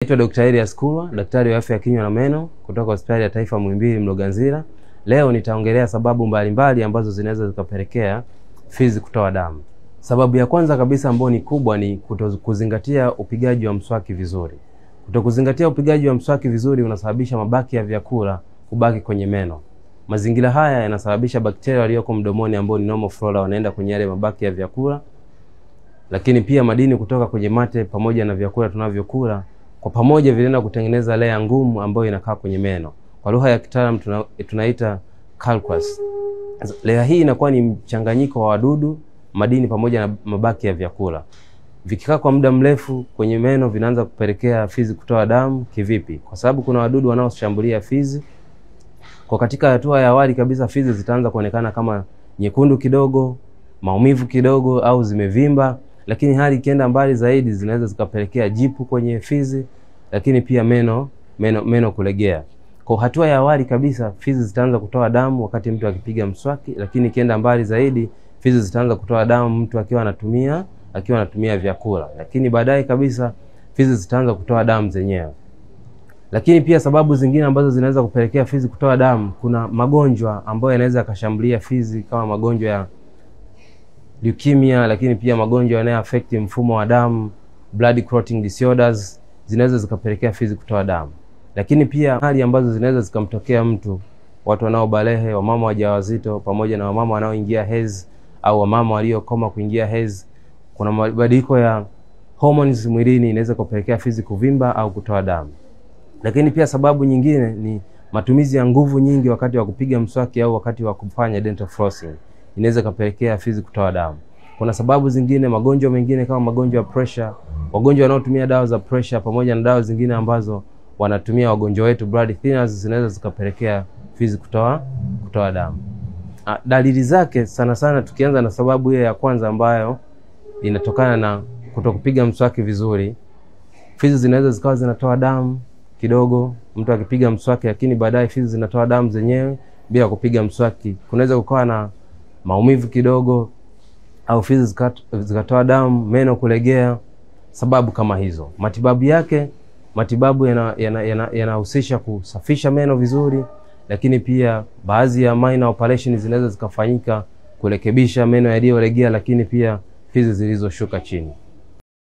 Naitwa Dr. Elias Kulwa, daktari wa afya ya kinywa na meno kutoka Hospitali ya Taifa Muhimbili Mloganzila. Leo nitaongelea sababu mbalimbali ambazo zinaweza zikapelekea fizi kutoa damu. Sababu ya kwanza kabisa ambayo ni kubwa ni kutokuzingatia upigaji wa mswaki vizuri. Kutokuzingatia upigaji wa mswaki vizuri unasababisha mabaki ya vyakula kubaki kwenye meno. Mazingira haya yanasababisha bakteria walioko mdomoni ambao ni normal flora wanaenda kwenye yale mabaki ya vyakula. Lakini pia madini kutoka kwenye mate pamoja na vyakula tunavyokula kwa pamoja vinaenda kutengeneza layer ngumu ambayo inakaa kwenye meno. Kwa lugha ya kitaalamu tunaita calculus. Layer hii inakuwa ni mchanganyiko wa wadudu, madini pamoja na mabaki ya vyakula. Vikikaa kwa muda mrefu kwenye meno vinaanza kupelekea fizi kutoa damu. Kivipi? Kwa sababu kuna wadudu wanaoshambulia fizi. Kwa katika hatua ya awali kabisa fizi zitaanza kuonekana kama nyekundu kidogo, maumivu kidogo au zimevimba, lakini hali ikienda mbali zaidi zinaweza zikapelekea jipu kwenye fizi, lakini pia meno kulegea. Kwa hatua ya awali kabisa fizi zitaanza kutoa damu wakati mtu akipiga mswaki, lakini ikienda mbali zaidi fizi zitaanza kutoa damu mtu akiwa anatumia vyakula, lakini baadaye kabisa fizi zitaanza kutoa damu zenyewe. Lakini pia sababu zingine ambazo zinaweza kupelekea fizi kutoa damu, kuna magonjwa ambayo yanaweza kushambulia fizi kama magonjwa ya leukemia, lakini pia magonjwa yanayo affect mfumo wa damu, blood clotting disorders zinaweza zikapelekea fizi kutoa damu. Lakini pia hali ambazo zinaweza zikamtokea mtu, watu wanaobalehe, wamama wajawazito pamoja na wamama wanaoingia hedhi au wamama waliokoma kuingia hedhi, kuna mabadiliko ya hormones mwilini inaweza kupelekea fizi kuvimba au kutoa damu. Lakini pia sababu nyingine ni matumizi ya nguvu nyingi wakati wa kupiga mswaki au wakati wa kufanya dental flossing inaweza kupelekea fizi kutoa damu. Kuna sababu zingine, magonjwa mengine kama magonjwa ya pressure, wagonjwa wanaotumia dawa za pressure pamoja na dawa zingine ambazo wanatumia wagonjwa wetu blood thinners zinaweza zikapelekea fizi kutoa damu. Dalili zake sana sana tukianza na sababu hiyo ya kwanza ambayo inatokana na kutokupiga mswaki vizuri, fizi zinaweza zikawa zinatoa damu kidogo mtu akipiga mswaki, lakini baadaye fizi zinatoa damu zenyewe bila kupiga mswaki. Kunaweza kukawa na maumivu kidogo au fizi zikatoa damu, meno kulegea, sababu kama hizo. Matibabu yake, matibabu yanahusisha kusafisha meno vizuri, lakini pia baadhi ya minor operations zinaweza zikafanyika kurekebisha meno yaliyolegea, lakini pia fizi zilizoshuka chini.